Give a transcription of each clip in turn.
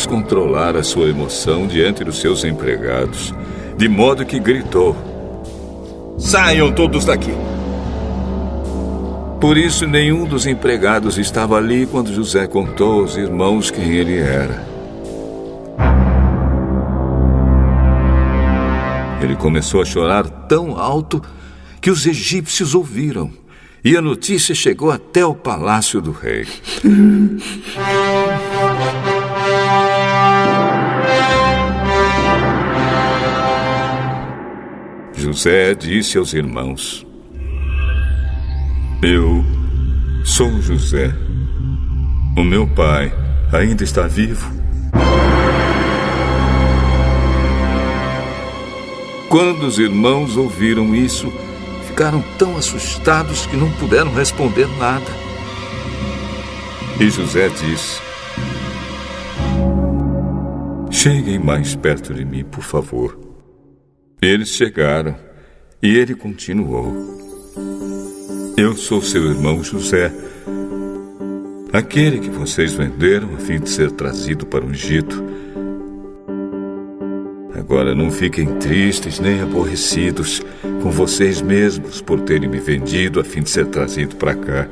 controlar a sua emoção diante dos seus empregados, de modo que gritou: "Saiam todos daqui!" Por isso, nenhum dos empregados estava ali quando José contou aos irmãos quem ele era. Ele começou a chorar tão alto que os egípcios ouviram, e a notícia chegou até o palácio do rei. José disse aos irmãos: "Eu sou José. O meu pai ainda está vivo?" Quando os irmãos ouviram isso, ficaram tão assustados que não puderam responder nada. E José disse: "Cheguem mais perto de mim, por favor." Eles chegaram e ele continuou: "Eu sou seu irmão José, aquele que vocês venderam a fim de ser trazido para o Egito. Agora não fiquem tristes nem aborrecidos com vocês mesmos por terem me vendido a fim de ser trazido para cá.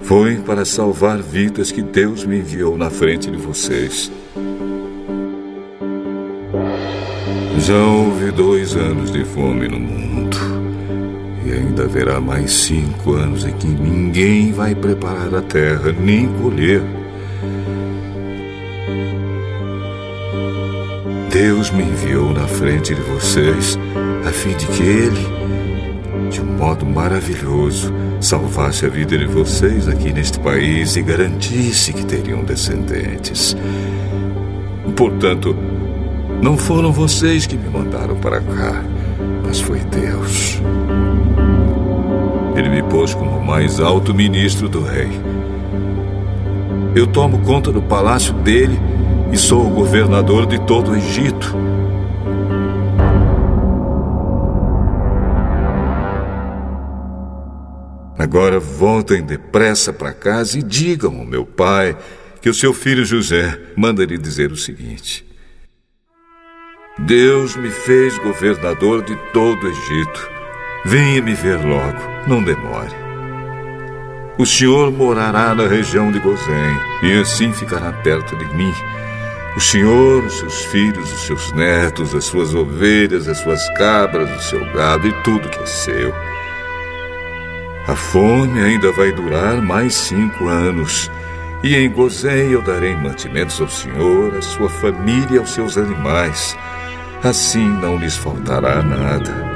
Foi para salvar vidas que Deus me enviou na frente de vocês. Já houve 2 anos de fome no mundo, e ainda haverá mais 5 anos em que ninguém vai preparar a terra nem colher. Deus me enviou na frente de vocês a fim de que Ele, de um modo maravilhoso, salvasse a vida de vocês aqui neste país e garantisse que teriam descendentes. Portanto, não foram vocês que me mandaram para cá, mas foi Deus. Ele me pôs como o mais alto ministro do rei. Eu tomo conta do palácio dele e sou o governador de todo o Egito. Agora voltem depressa para casa e digam ao meu pai que o seu filho José manda lhe dizer o seguinte: Deus me fez governador de todo o Egito. Venha me ver logo, não demore. O senhor morará na região de Gozém e assim ficará perto de mim. O senhor, os seus filhos, os seus netos, as suas ovelhas, as suas cabras, o seu gado e tudo que é seu. A fome ainda vai durar mais 5 anos. E em Gozém eu darei mantimentos ao senhor, à sua família e aos seus animais. Assim não lhes faltará nada.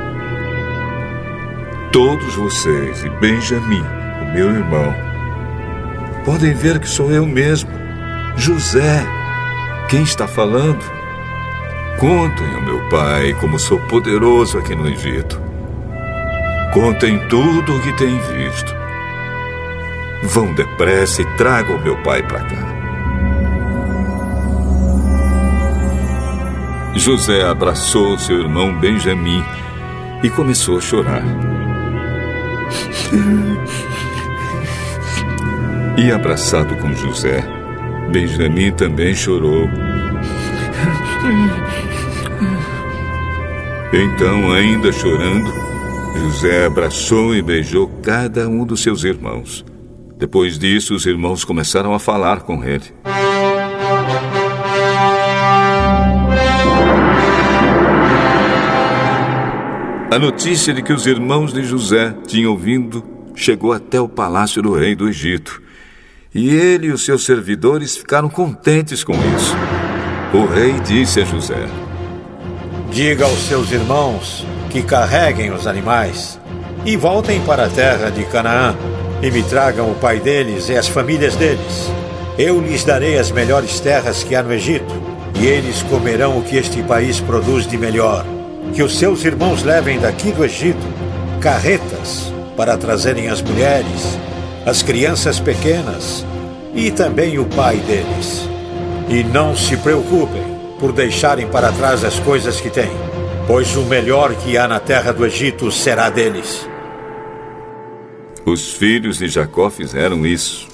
Todos vocês e Benjamim, o meu irmão, podem ver que sou eu mesmo, José, quem está falando. Contem ao meu pai como sou poderoso aqui no Egito. Contem tudo o que têm visto. Vão depressa e tragam meu pai para cá. José abraçou seu irmão Benjamim e começou a chorar. E abraçado com José, Benjamim também chorou. Então, ainda chorando, José abraçou e beijou cada um dos seus irmãos. Depois disso, os irmãos começaram a falar com ele. A notícia de que os irmãos de José tinham vindo chegou até o palácio do rei do Egito. E ele e os seus servidores ficaram contentes com isso. O rei disse a José: Diga aos seus irmãos que carreguem os animais e voltem para a terra de Canaã e me tragam o pai deles e as famílias deles. Eu lhes darei as melhores terras que há no Egito e eles comerão o que este país produz de melhor. Que os seus irmãos levem daqui do Egito carretas para trazerem as mulheres, as crianças pequenas e também o pai deles. E não se preocupem por deixarem para trás as coisas que têm, pois o melhor que há na terra do Egito será deles. Os filhos de Jacó fizeram isso.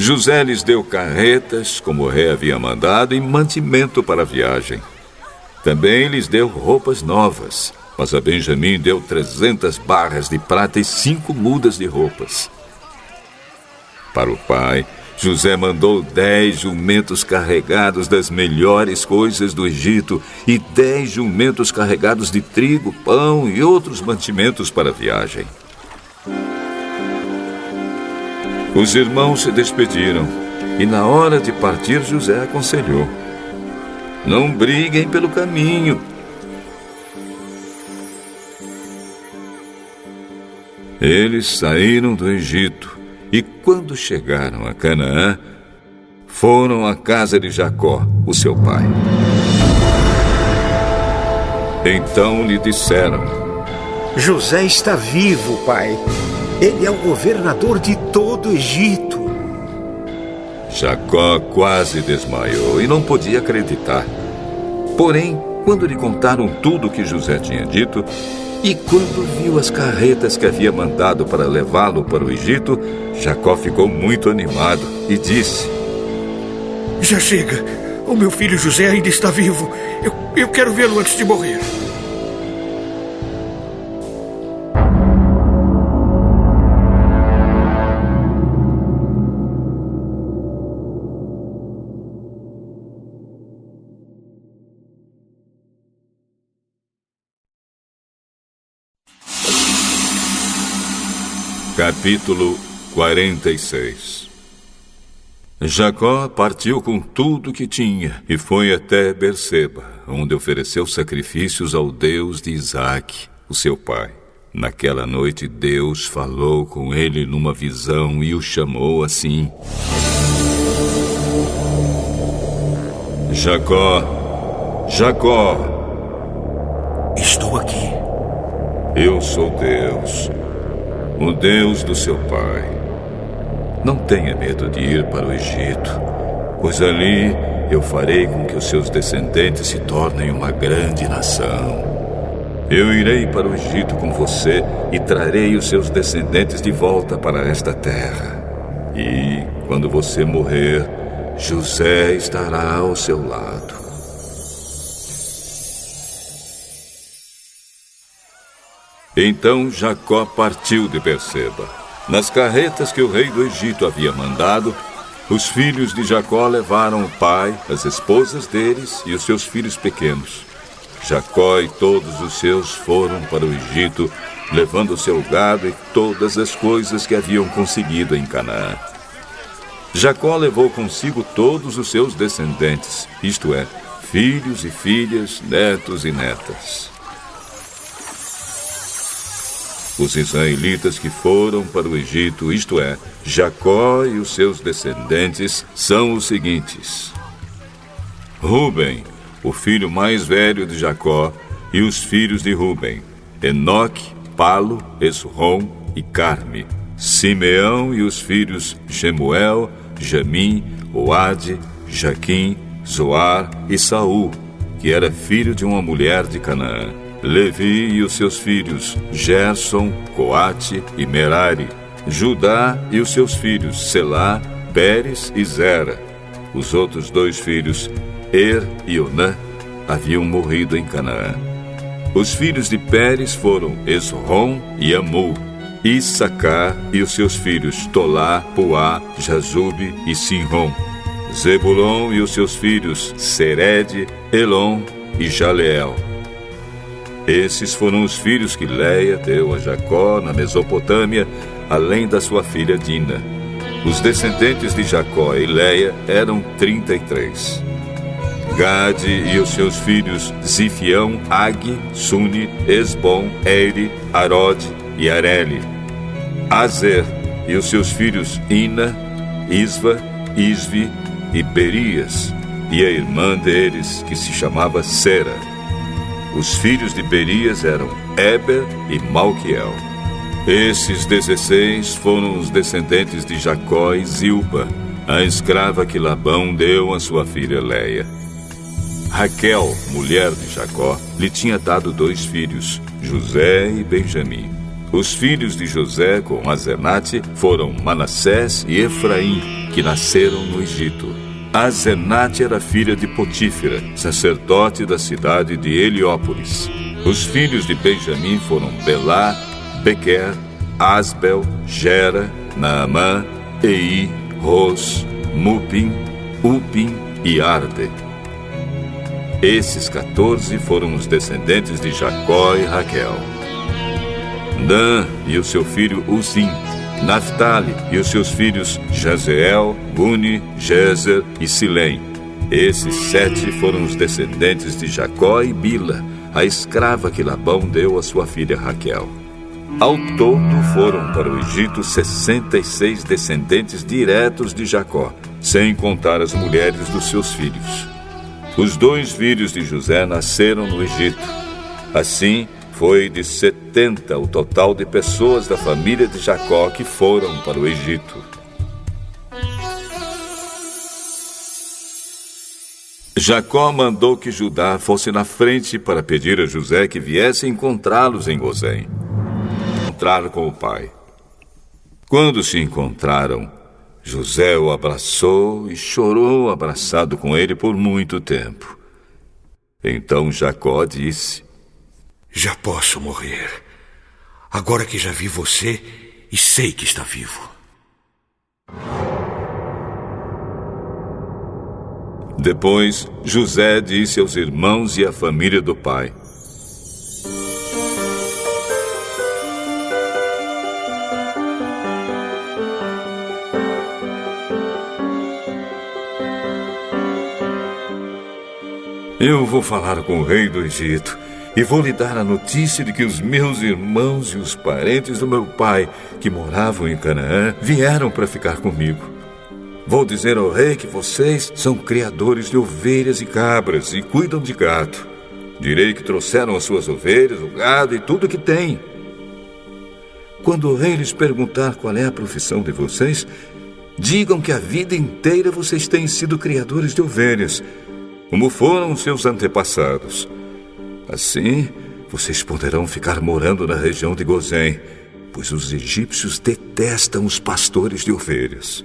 José lhes deu carretas, como o rei havia mandado, e mantimento para a viagem. Também lhes deu roupas novas, mas a Benjamim deu 300 barras de prata e 5 mudas de roupas. Para o pai, José mandou 10 jumentos carregados das melhores coisas do Egito e 10 jumentos carregados de trigo, pão e outros mantimentos para a viagem. Os irmãos se despediram e, na hora de partir, José aconselhou: não briguem pelo caminho. Eles saíram do Egito e, quando chegaram a Canaã, foram à casa de Jacó, o seu pai. Então lhe disseram: José está vivo, pai. Ele é o governador de todo o Egito. Jacó quase desmaiou e não podia acreditar. Porém, quando lhe contaram tudo o que José tinha dito, e quando viu as carretas que havia mandado para levá-lo para o Egito, Jacó ficou muito animado e disse: já chega. O meu filho José ainda está vivo. Eu quero vê-lo antes de morrer. Capítulo 46. Jacó partiu com tudo que tinha e foi até Berseba, onde ofereceu sacrifícios ao Deus de Isaque, o seu pai. Naquela noite Deus falou com ele numa visão e o chamou assim: Jacó, Jacó. Estou aqui. Eu sou Deus, o Deus do seu pai. Não tenha medo de ir para o Egito, pois ali eu farei com que os seus descendentes se tornem uma grande nação. Eu irei para o Egito com você e trarei os seus descendentes de volta para esta terra. E, quando você morrer, José estará ao seu lado. Então Jacó partiu de Berseba. Nas carretas que o rei do Egito havia mandado, os filhos de Jacó levaram o pai, as esposas deles e os seus filhos pequenos. Jacó e todos os seus foram para o Egito, levando o seu gado e todas as coisas que haviam conseguido em Canaã. Jacó levou consigo todos os seus descendentes, isto é, filhos e filhas, netos e netas. Os israelitas que foram para o Egito, isto é, Jacó e os seus descendentes, são os seguintes: Ruben, o filho mais velho de Jacó, e os filhos de Ruben: Enoque, Palo, Esrom e Carme. Simeão e os filhos Jemuel, Jamim, Oade, Jaquim, Zoar e Saul, que era filho de uma mulher de Canaã. Levi e os seus filhos, Gerson, Coate e Merari. Judá e os seus filhos, Selá, Pérez e Zera. Os outros 2 filhos, Er e Onã, haviam morrido em Canaã. Os filhos de Pérez foram Esrom e Amu. Issacar e os seus filhos, Tolá, Puá, Jazube e Sinrom. Zebulon e os seus filhos, Sered, Elon e Jaleel. Esses foram os filhos que Leia deu a Jacó na Mesopotâmia, além da sua filha Dina. Os descendentes de Jacó e Leia eram 33. Gade e os seus filhos Zifião, Ag, Suni, Esbom, Eri, Arode e Areli. Azer e os seus filhos Ina, Isva, Isvi e Berias, e a irmã deles, que se chamava Sera. Os filhos de Berias eram Eber e Malquiel. Esses 16 foram os descendentes de Jacó e Zilpa, a escrava que Labão deu a sua filha Leia. Raquel, mulher de Jacó, lhe tinha dado 2 filhos, José e Benjamim. Os filhos de José com Azenate foram Manassés e Efraim. que nasceram no Egito. Asenate era filha de Potífera, sacerdote da cidade de Heliópolis. Os filhos de Benjamim foram Belá, Bequer, Asbel, Gera, Naamã, Ei, Ros, Mupim, Upim e Arde. Esses 14 foram os descendentes de Jacó e Raquel. Dan e o seu filho Uzim, Naphtali e os seus filhos Jazeel, Guni, Jezer e Silém. Esses 7 foram os descendentes de Jacó e Bila, a escrava que Labão deu à sua filha Raquel. Ao todo foram para o Egito 66 descendentes diretos de Jacó, sem contar as mulheres dos seus filhos. Os 2 filhos de José nasceram no Egito. Assim, foi de 70 o total de pessoas da família de Jacó que foram para o Egito. Jacó mandou que Judá fosse na frente para pedir a José que viesse encontrá-los em Gozém. Encontraram com o pai. Quando se encontraram, José o abraçou e chorou abraçado com ele por muito tempo. Então Jacó disse: Já posso morrer, agora que já vi você e sei que está vivo. Depois, José disse aos irmãos e à família do pai: Eu vou falar com o rei do Egito e vou lhe dar a notícia de que os meus irmãos e os parentes do meu pai, que moravam em Canaã, vieram para ficar comigo. Vou dizer ao rei que vocês são criadores de ovelhas e cabras e cuidam de gado. Direi que trouxeram as suas ovelhas, o gado e tudo que têm. Quando o rei lhes perguntar qual é a profissão de vocês, digam que a vida inteira vocês têm sido criadores de ovelhas, como foram os seus antepassados. Assim, vocês poderão ficar morando na região de Gozém, pois os egípcios detestam os pastores de ovelhas.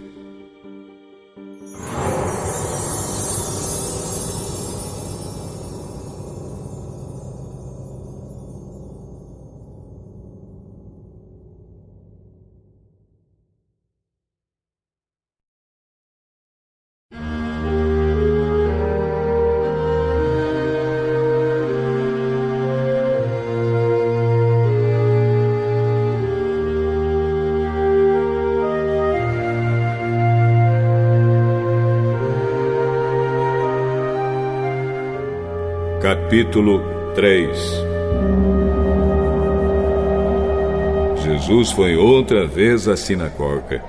Capítulo 3. Jesus foi outra vez à sinagoga.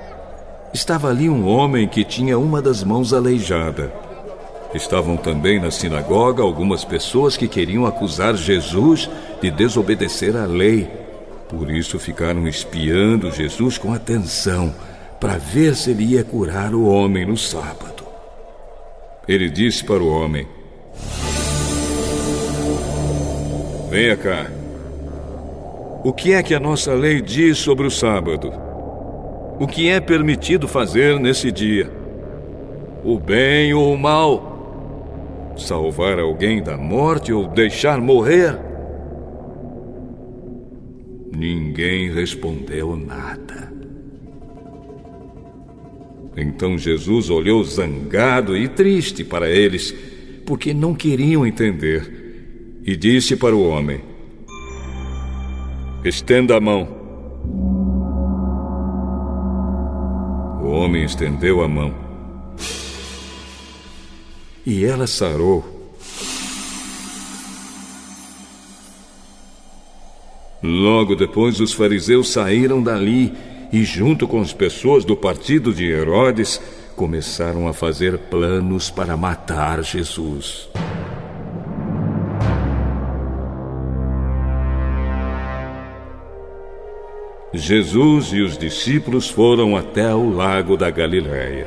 Estava ali um homem que tinha uma das mãos aleijada. Estavam também na sinagoga algumas pessoas que queriam acusar Jesus de desobedecer à lei. Por isso ficaram espiando Jesus com atenção, para ver se ele ia curar o homem no sábado. Ele disse para o homem: Venha cá. O que é que a nossa lei diz sobre o sábado? O que é permitido fazer nesse dia? O bem ou o mal? Salvar alguém da morte ou deixar morrer? Ninguém respondeu nada. Então Jesus olhou zangado e triste para eles, porque não queriam entender. E disse para o homem: Estenda a mão. O homem estendeu a mão. E ela sarou. Logo depois, os fariseus saíram dali e, junto com as pessoas do partido de Herodes, começaram a fazer planos para matar Jesus. Jesus e os discípulos foram até o lago da Galileia.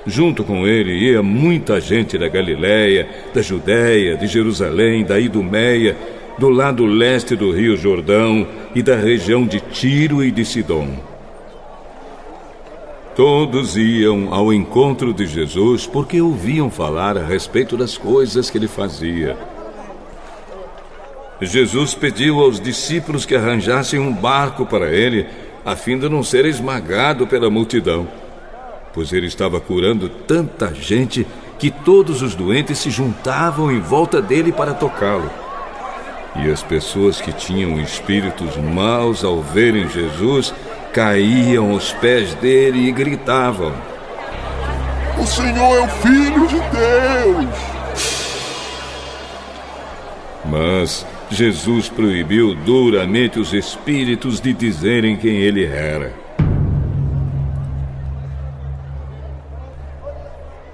Junto com ele ia muita gente da Galileia, da Judéia, de Jerusalém, da Idumeia, do lado leste do rio Jordão e da região de Tiro e de Sidom. Todos iam ao encontro de Jesus porque ouviam falar a respeito das coisas que ele fazia. Jesus pediu aos discípulos que arranjassem um barco para ele, a fim de não ser esmagado pela multidão, pois ele estava curando tanta gente que todos os doentes se juntavam em volta dele para tocá-lo. E as pessoas que tinham espíritos maus, ao verem Jesus, caíam aos pés dele e gritavam: O Senhor é o Filho de Deus! Mas Jesus proibiu duramente os espíritos de dizerem quem ele era.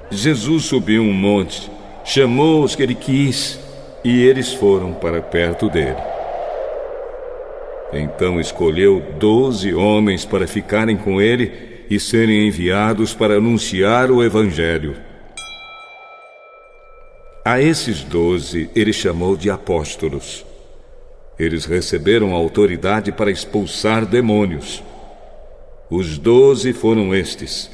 Jesus subiu um monte, chamou os que ele quis, e eles foram para perto dele. Então escolheu 12 homens para ficarem com ele e serem enviados para anunciar o Evangelho. A esses 12 ele chamou de apóstolos. Eles receberam autoridade para expulsar demônios. Os 12 foram estes: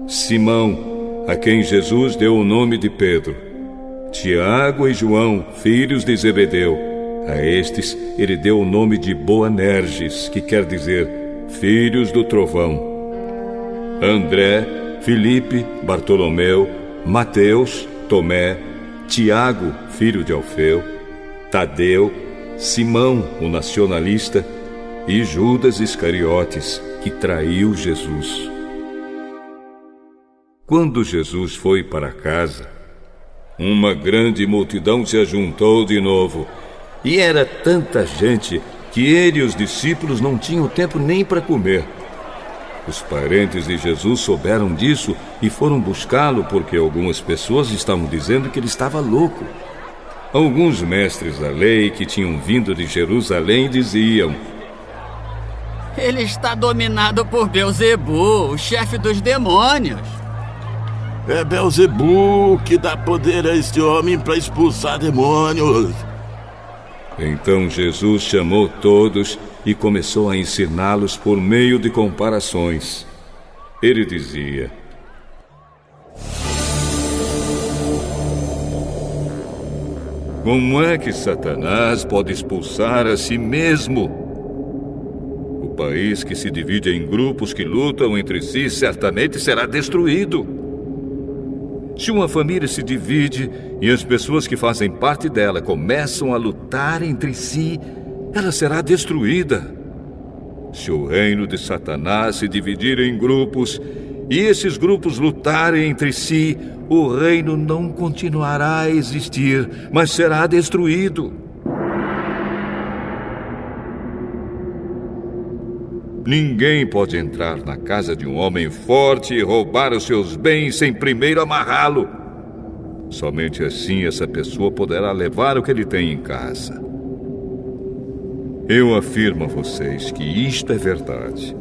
Simão, a quem Jesus deu o nome de Pedro; Tiago e João, filhos de Zebedeu. A estes ele deu o nome de Boanerges, que quer dizer filhos do trovão; André, Filipe, Bartolomeu, Mateus, Tomé, Tiago, filho de Alfeu, Tadeu, Simão, o nacionalista, e Judas Iscariotes, que traiu Jesus. Quando Jesus foi para casa, uma grande multidão se ajuntou de novo, e era tanta gente que ele e os discípulos não tinham tempo nem para comer. Os parentes de Jesus souberam disso e foram buscá-lo porque algumas pessoas estavam dizendo que ele estava louco. Alguns mestres da lei que tinham vindo de Jerusalém diziam: Ele está dominado por Beelzebu, o chefe dos demônios. É Beelzebu que dá poder a este homem para expulsar demônios. Então Jesus chamou todos e começou a ensiná-los por meio de comparações. Ele dizia: Como é que Satanás pode expulsar a si mesmo? O país que se divide em grupos que lutam entre si certamente será destruído. Se uma família se divide e as pessoas que fazem parte dela começam a lutar entre si, ela será destruída. Se o reino de Satanás se dividir em grupos e esses grupos lutarem entre si, o reino não continuará a existir, mas será destruído. Ninguém pode entrar na casa de um homem forte e roubar os seus bens sem primeiro amarrá-lo. Somente assim essa pessoa poderá levar o que ele tem em casa. Eu afirmo a vocês que isto é verdade.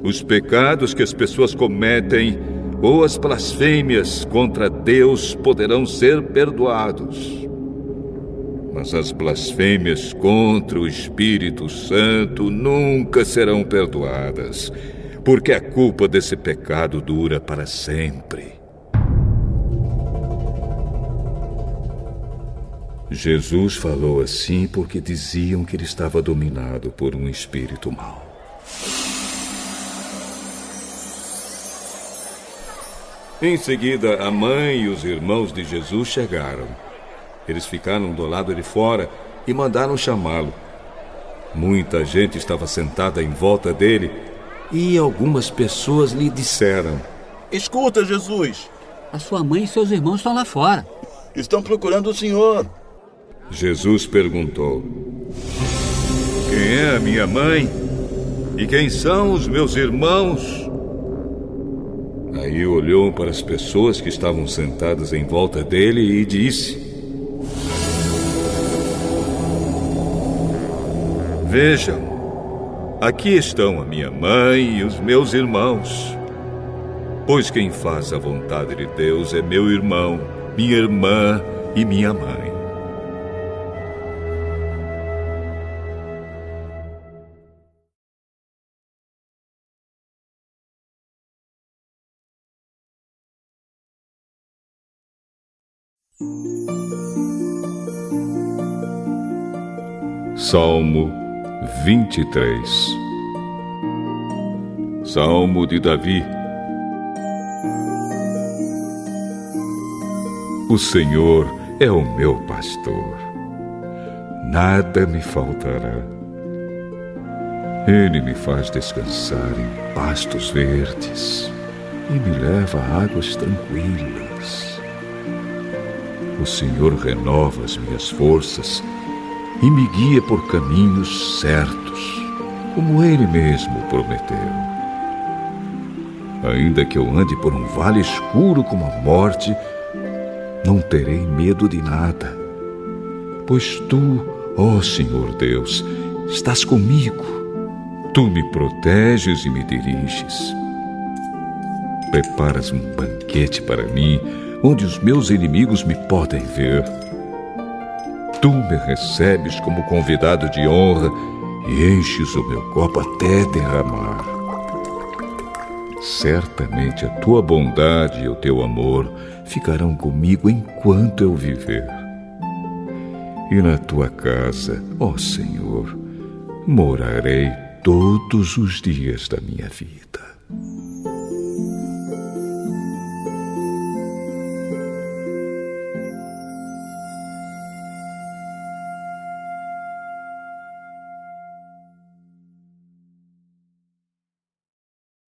Os pecados que as pessoas cometem ou as blasfêmias contra Deus poderão ser perdoados. Mas as blasfêmias contra o Espírito Santo nunca serão perdoadas, porque a culpa desse pecado dura para sempre. Jesus falou assim porque diziam que ele estava dominado por um espírito mau. Em seguida, a mãe e os irmãos de Jesus chegaram. Eles ficaram do lado de fora e mandaram chamá-lo. Muita gente estava sentada em volta dele e algumas pessoas lhe disseram: Escuta, Jesus, A sua mãe e seus irmãos estão lá fora. estão procurando o Senhor. Jesus perguntou: Quem é a minha mãe? E quem são os meus irmãos? Aí olhou para as pessoas que estavam sentadas em volta dele e disse: Vejam, aqui estão a minha mãe e os meus irmãos. Pois quem faz a vontade de Deus é meu irmão, minha irmã e minha mãe. Salmo 23. Salmo de Davi. O Senhor é o meu pastor, nada me faltará. Ele me faz descansar em pastos verdes e me leva a águas tranquilas. O Senhor renova as minhas forças e me guia por caminhos certos, como Ele mesmo prometeu. Ainda que eu ande por um vale escuro como a morte, não terei medo de nada, pois Tu, ó Senhor Deus, estás comigo. Tu me proteges e me diriges. Preparas um banquete para mim, onde os meus inimigos me podem ver. Tu me recebes como convidado de honra e enches o meu copo até derramar. Certamente a tua bondade e o teu amor ficarão comigo enquanto eu viver. E na tua casa, ó Senhor, morarei todos os dias da minha vida.